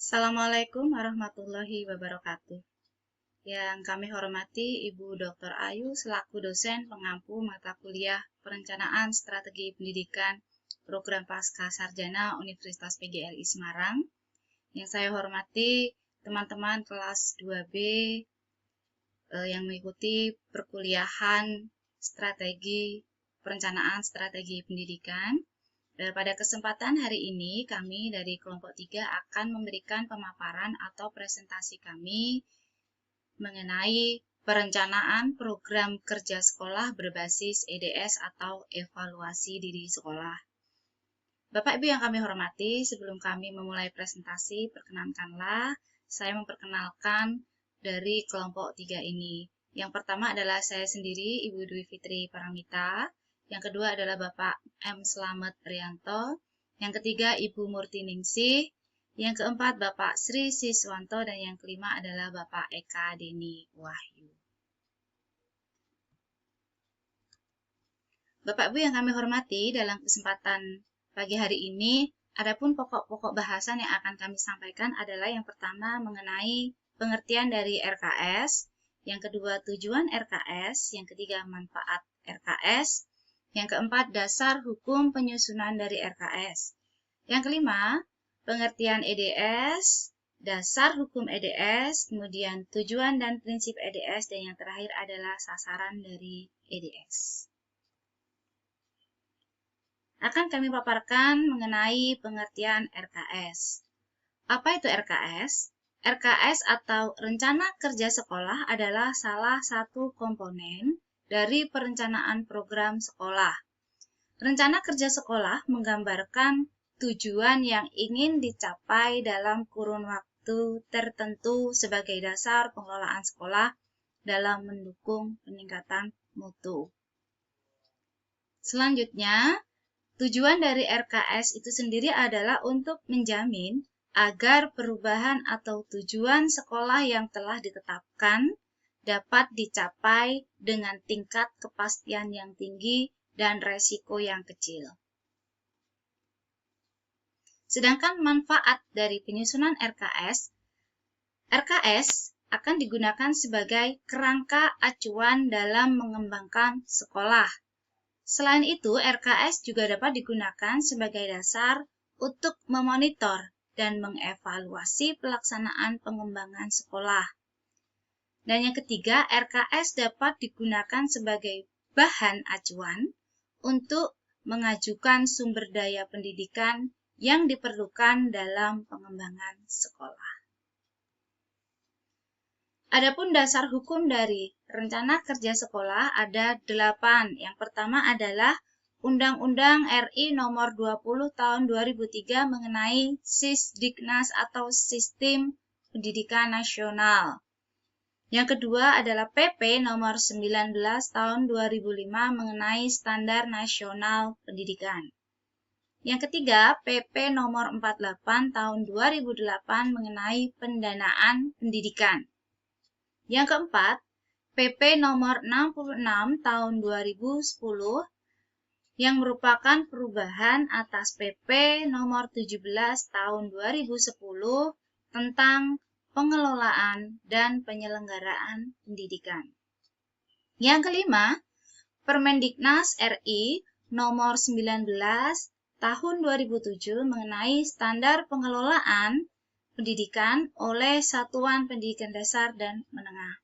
Assalamualaikum warahmatullahi wabarakatuh. Yang kami hormati Ibu Dr. Ayu selaku dosen pengampu mata kuliah Perencanaan Strategi Pendidikan Program Pascasarjana Universitas PGRI Semarang. Yang saya hormati teman-teman kelas 2B yang mengikuti perkuliahan Perencanaan Strategi Pendidikan. Pada kesempatan hari ini, kami dari kelompok 3 akan memberikan pemaparan atau presentasi kami mengenai perencanaan program kerja sekolah berbasis EDS atau evaluasi diri sekolah. Bapak Ibu yang kami hormati, sebelum kami memulai presentasi, perkenankanlah saya memperkenalkan dari kelompok 3 ini. Yang pertama adalah saya sendiri, Ibu Dwi Fitri Paramita. Yang kedua adalah Bapak M. Slamet Rianto. Yang ketiga Ibu Murti Ningsih. Yang keempat Bapak Sri Siswanto. Dan yang kelima adalah Bapak Eka Deni Wahyu. Bapak Ibu yang kami hormati, dalam kesempatan pagi hari ini, adapun pokok-pokok bahasan yang akan kami sampaikan adalah yang pertama mengenai pengertian dari RKS, yang kedua tujuan RKS, yang ketiga manfaat RKS, yang keempat, dasar hukum penyusunan dari RKS. Yang kelima, pengertian EDS, dasar hukum EDS, kemudian tujuan dan prinsip EDS, dan yang terakhir adalah sasaran dari EDS. Akan kami paparkan mengenai pengertian RKS. Apa itu RKS? RKS atau Rencana Kerja Sekolah adalah salah satu komponen dari perencanaan program sekolah. Rencana kerja sekolah menggambarkan tujuan yang ingin dicapai dalam kurun waktu tertentu sebagai dasar pengelolaan sekolah dalam mendukung peningkatan mutu. Selanjutnya, tujuan dari RKS itu sendiri adalah untuk menjamin agar perubahan atau tujuan sekolah yang telah ditetapkan dapat dicapai dengan tingkat kepastian yang tinggi dan resiko yang kecil. Sedangkan manfaat dari penyusunan RKS akan digunakan sebagai kerangka acuan dalam mengembangkan sekolah. Selain itu, RKS juga dapat digunakan sebagai dasar untuk memonitor dan mengevaluasi pelaksanaan pengembangan sekolah. Dan yang ketiga, RKS dapat digunakan sebagai bahan acuan untuk mengajukan sumber daya pendidikan yang diperlukan dalam pengembangan sekolah. Adapun dasar hukum dari Rencana Kerja Sekolah ada 8. Yang pertama adalah Undang-Undang RI Nomor 20 Tahun 2003 mengenai Sisdiknas atau Sistem Pendidikan Nasional. Yang kedua adalah PP Nomor 19 Tahun 2005 mengenai Standar Nasional Pendidikan. Yang ketiga, PP Nomor 48 Tahun 2008 mengenai Pendanaan Pendidikan. Yang keempat, PP Nomor 66 Tahun 2010 yang merupakan perubahan atas PP Nomor 17 Tahun 2010 tentang pengelolaan dan penyelenggaraan pendidikan. Yang kelima, Permendiknas RI Nomor 19 Tahun 2007 mengenai standar pengelolaan pendidikan oleh Satuan Pendidikan Dasar dan Menengah.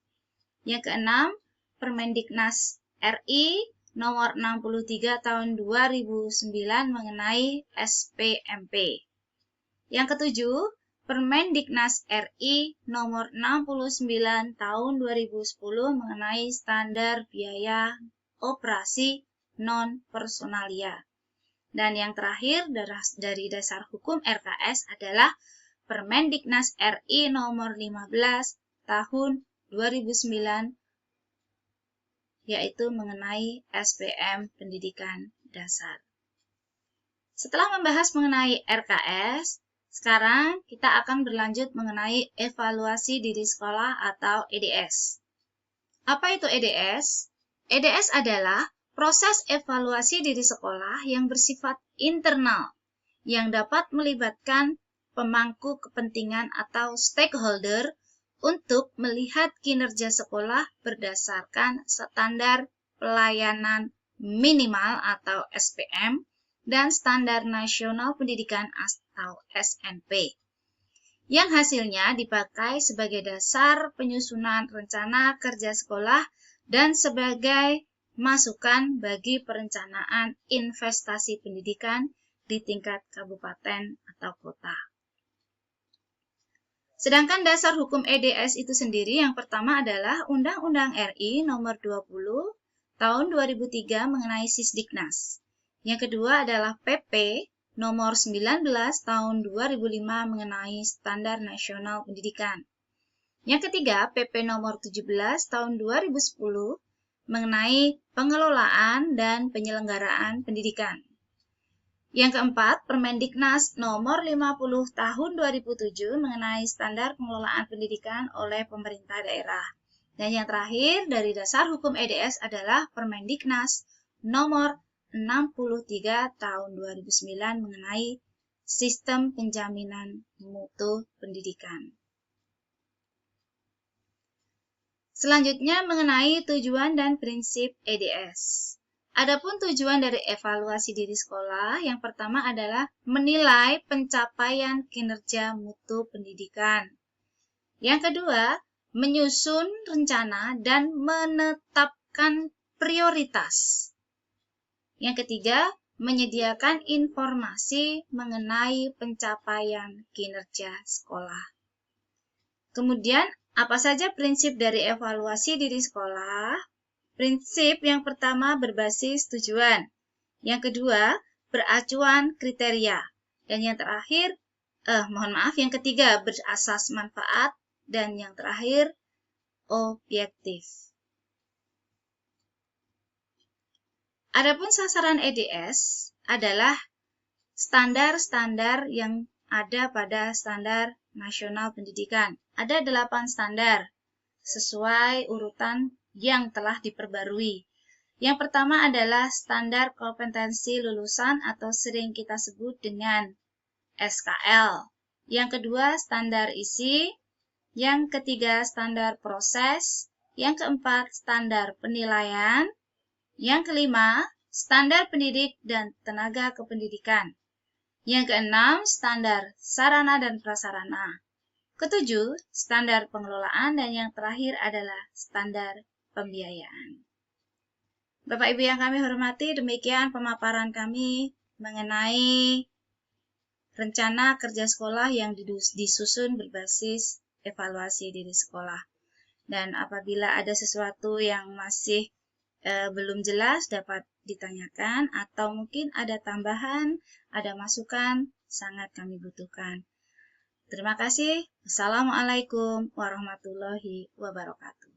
Yang keenam, Permendiknas RI Nomor 63 Tahun 2009 mengenai SPMP. Yang ketujuh, Permendiknas RI Nomor 69 Tahun 2010 mengenai standar biaya operasi non-personalia. Dan yang terakhir dari dasar hukum RKS adalah Permendiknas RI Nomor 15 Tahun 2009 yaitu mengenai SPM Pendidikan Dasar. Setelah membahas mengenai RKS, sekarang kita akan berlanjut mengenai evaluasi diri sekolah atau EDS. Apa itu EDS? EDS adalah proses evaluasi diri sekolah yang bersifat internal, yang dapat melibatkan pemangku kepentingan atau stakeholder untuk melihat kinerja sekolah berdasarkan standar pelayanan minimal atau SPM dan standar nasional pendidikan atau SNP, yang hasilnya dipakai sebagai dasar penyusunan rencana kerja sekolah dan sebagai masukan bagi perencanaan investasi pendidikan di tingkat kabupaten atau kota. Sedangkan dasar hukum EDS itu sendiri yang pertama adalah Undang-Undang RI nomor 20 tahun 2003 mengenai Sisdiknas. Yang kedua adalah PP nomor 19 tahun 2005 mengenai Standar Nasional Pendidikan. Yang ketiga, PP nomor 17 tahun 2010 mengenai pengelolaan dan penyelenggaraan pendidikan. Yang keempat, Permendiknas nomor 50 tahun 2007 mengenai standar pengelolaan pendidikan oleh pemerintah daerah. Dan yang terakhir dari dasar hukum EDS adalah Permendiknas nomor 63 tahun 2009 mengenai sistem penjaminan mutu pendidikan. Selanjutnya mengenai tujuan dan prinsip EDS. Adapun tujuan dari evaluasi diri sekolah yang pertama adalah menilai pencapaian kinerja mutu pendidikan. Yang kedua, menyusun rencana dan menetapkan prioritas. Yang ketiga, menyediakan informasi mengenai pencapaian kinerja sekolah. Kemudian, apa saja prinsip dari evaluasi diri sekolah? Prinsip yang pertama berbasis tujuan, yang kedua beracuan kriteria, dan yang terakhir, yang ketiga berasas manfaat, dan yang terakhir objektif. Adapun sasaran EDS adalah standar-standar yang ada pada Standar Nasional Pendidikan. Ada 8 standar sesuai urutan yang telah diperbarui. Yang pertama adalah standar kompetensi lulusan atau sering kita sebut dengan SKL. Yang kedua, standar isi. Yang ketiga, standar proses. Yang keempat, standar penilaian. Yang kelima, standar pendidik dan tenaga kependidikan. Yang keenam, standar sarana dan prasarana. Ketujuh, standar pengelolaan, dan yang terakhir adalah standar pembiayaan. Bapak Ibu yang kami hormati, demikian pemaparan kami mengenai rencana kerja sekolah yang disusun berbasis evaluasi diri sekolah. Dan apabila ada sesuatu yang masih belum jelas dapat ditanyakan atau mungkin ada tambahan, ada masukan, sangat kami butuhkan. Terima kasih. Assalamualaikum warahmatullahi wabarakatuh.